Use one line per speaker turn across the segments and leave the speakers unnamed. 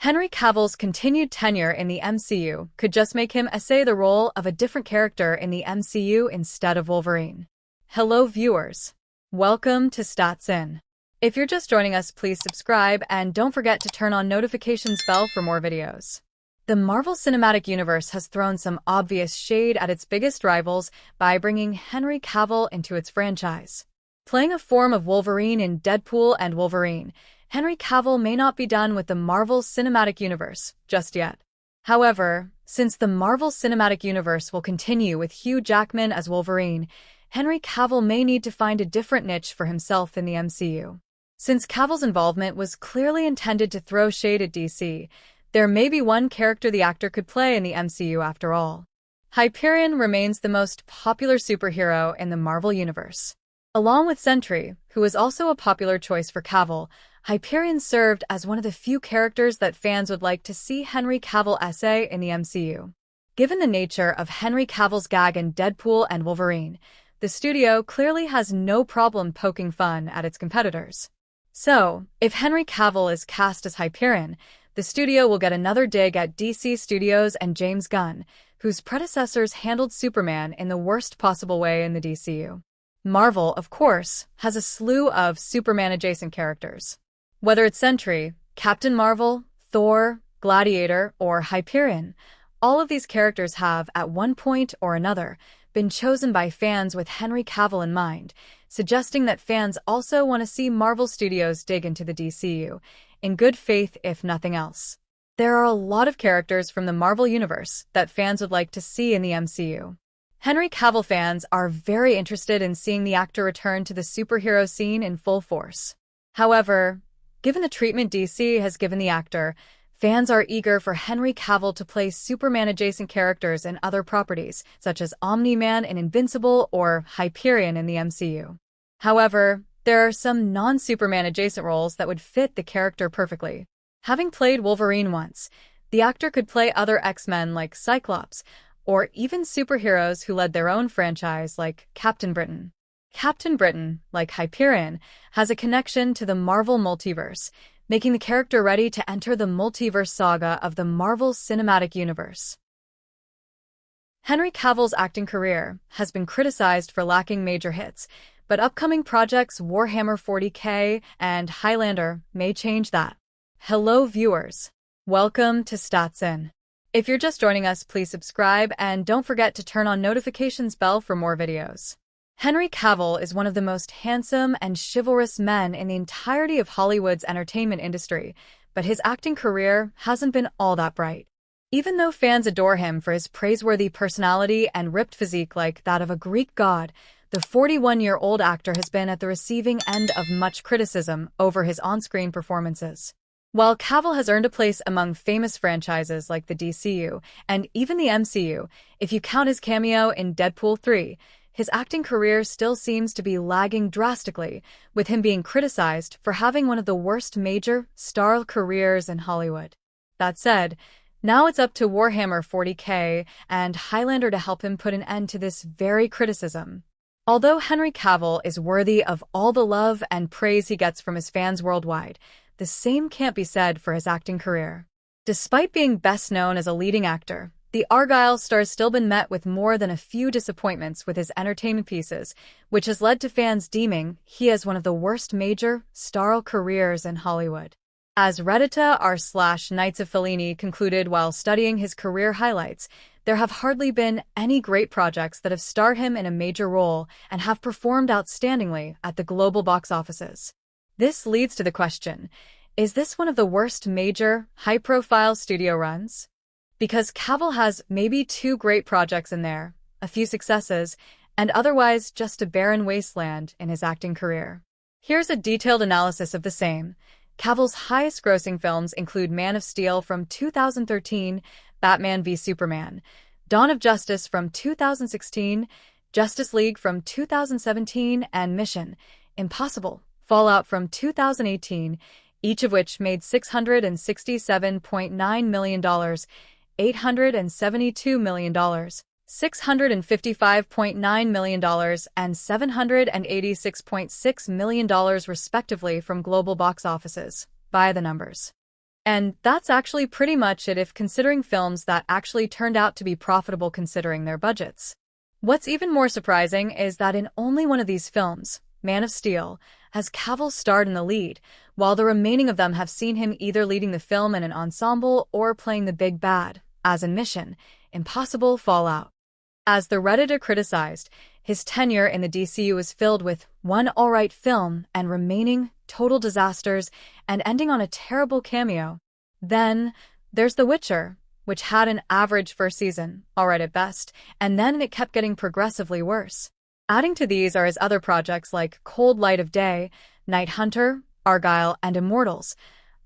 Henry Cavill's continued tenure in the MCU could just make him essay the role of a different character in the MCU instead of Wolverine. Hello viewers. Welcome to Stats In. If you're just joining us, please subscribe and don't forget to turn on notifications bell for more videos. The Marvel Cinematic Universe has thrown some obvious shade at its biggest rivals by bringing Henry Cavill into its franchise. Playing a form of Wolverine in Deadpool and Wolverine, Henry Cavill may not be done with the Marvel Cinematic Universe just yet. However, since the Marvel Cinematic Universe will continue with Hugh Jackman as Wolverine, Henry Cavill may need to find a different niche for himself in the MCU. Since Cavill's involvement was clearly intended to throw shade at DC, there may be one character the actor could play in the MCU after all. Hyperion remains the most popular superhero in the Marvel Universe. Along with Sentry, who is also a popular choice for Cavill, Hyperion served as one of the few characters that fans would like to see Henry Cavill essay in the MCU. Given the nature of Henry Cavill's gag in Deadpool and Wolverine, the studio clearly has no problem poking fun at its competitors. So, if Henry Cavill is cast as Hyperion, the studio will get another dig at DC Studios and James Gunn, whose predecessors handled Superman in the worst possible way in the DCU. Marvel, of course, has a slew of Superman-adjacent characters. Whether it's Sentry, Captain Marvel, Thor, Gladiator, or Hyperion, all of these characters have, at one point or another, been chosen by fans with Henry Cavill in mind, suggesting that fans also want to see Marvel Studios dig into the DCU, in good faith if nothing else. There are a lot of characters from the Marvel Universe that fans would like to see in the MCU. Henry Cavill fans are very interested in seeing the actor return to the superhero scene in full force. However, given the treatment DC has given the actor, fans are eager for Henry Cavill to play Superman-adjacent characters in other properties, such as Omni-Man in Invincible or Hyperion in the MCU. However, there are some non-Superman-adjacent roles that would fit the character perfectly. Having played Wolverine once, the actor could play other X-Men like Cyclops, or even superheroes who led their own franchise like Captain Britain. Captain Britain, like Hyperion, has a connection to the Marvel multiverse, making the character ready to enter the multiverse saga of the Marvel Cinematic Universe. Henry Cavill's acting career has been criticized for lacking major hits, but upcoming projects Warhammer 40K and Highlander may change that. Hello viewers. Welcome to Stats In. If you're just joining us, please subscribe and don't forget to turn on notifications bell for more videos. Henry Cavill is one of the most handsome and chivalrous men in the entirety of Hollywood's entertainment industry, but his acting career hasn't been all that bright. Even though fans adore him for his praiseworthy personality and ripped physique like that of a Greek god, the 41-year-old actor has been at the receiving end of much criticism over his on-screen performances. While Cavill has earned a place among famous franchises like the DCU and even the MCU, if you count his cameo in Deadpool 3, his acting career still seems to be lagging drastically, with him being criticized for having one of the worst major star careers in Hollywood. That said, now it's up to Warhammer 40K and Highlander to help him put an end to this very criticism. Although Henry Cavill is worthy of all the love and praise he gets from his fans worldwide, the same can't be said for his acting career. Despite being best known as a leading actor, the Argyle star has still been met with more than a few disappointments with his entertainment pieces, which has led to fans deeming he has one of the worst major starring careers in Hollywood. As Reddita r/Knights of Fellini concluded while studying his career highlights, there have hardly been any great projects that have starred him in a major role and have performed outstandingly at the global box offices. This leads to the question, is this one of the worst major, high-profile studio runs? Because Cavill has maybe 2 great projects in there, a few successes, and otherwise just a barren wasteland in his acting career. Here's a detailed analysis of the same. Cavill's highest-grossing films include Man of Steel from 2013, Batman v Superman, Dawn of Justice from 2016, Justice League from 2017, and Mission: Impossible Fallout from 2018, each of which made $667.9 million, $872 million, $655.9 million, and $786.6 million respectively from global box offices, via the numbers. And that's actually pretty much it if considering films that actually turned out to be profitable considering their budgets. What's even more surprising is that in only one of these films, Man of Steel, has Cavill starred in the lead, while the remaining of them have seen him either leading the film in an ensemble or playing the big bad, as in Mission Impossible Fallout. As the Redditor criticized, his tenure in the DCU is filled with one alright film and remaining total disasters and ending on a terrible cameo. Then there's The Witcher, which had an average first season, alright at best, and then it kept getting progressively worse. Adding to these are his other projects like Cold Light of Day, Night Hunter, Argylle, and Immortals,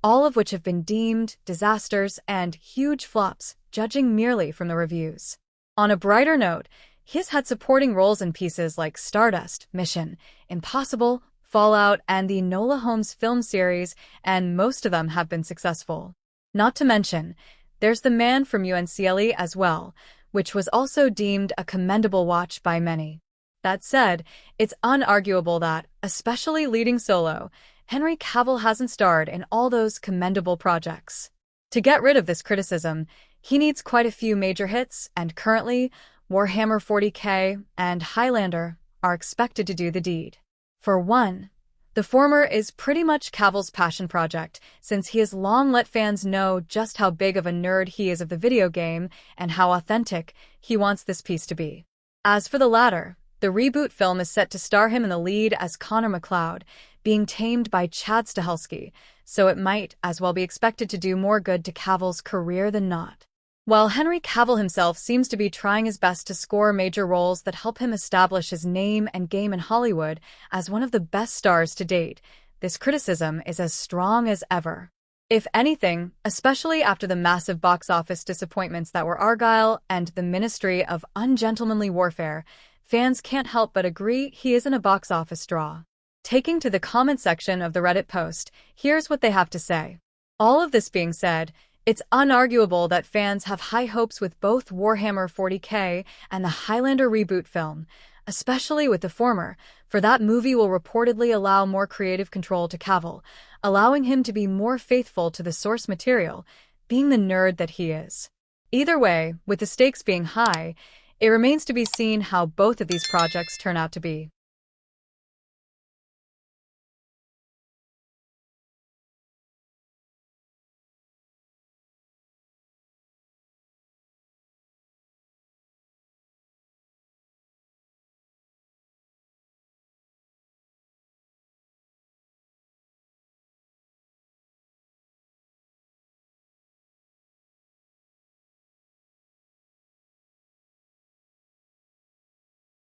all of which have been deemed disasters and huge flops, judging merely from the reviews. On a brighter note, he has had supporting roles in pieces like Stardust, Mission Impossible, Fallout, and the Enola Holmes film series, and most of them have been successful. Not to mention, there's The Man from UNCLE as well, which was also deemed a commendable watch by many. That said, it's unarguable that, especially leading solo, Henry Cavill hasn't starred in all those commendable projects. To get rid of this criticism, he needs quite a few major hits, and currently, Warhammer 40k and Highlander are expected to do the deed. For one, the former is pretty much Cavill's passion project, since he has long let fans know just how big of a nerd he is of the video game and how authentic he wants this piece to be. As for the latter, the reboot film is set to star him in the lead as Connor MacLeod, being tamed by Chad Stahelski, so it might as well be expected to do more good to Cavill's career than not. While Henry Cavill himself seems to be trying his best to score major roles that help him establish his name and game in Hollywood as one of the best stars to date, this criticism is as strong as ever. If anything, especially after the massive box office disappointments that were Argylle and the Ministry of Ungentlemanly Warfare, fans can't help but agree he isn't a box office draw. Taking to the comment section of the Reddit post, here's what they have to say. All of this being said, it's unarguable that fans have high hopes with both Warhammer 40k and the Highlander reboot film, especially with the former, for that movie will reportedly allow more creative control to Cavill, allowing him to be more faithful to the source material, being the nerd that he is. Either way, with the stakes being high, it remains to be seen how both of these projects turn out to be.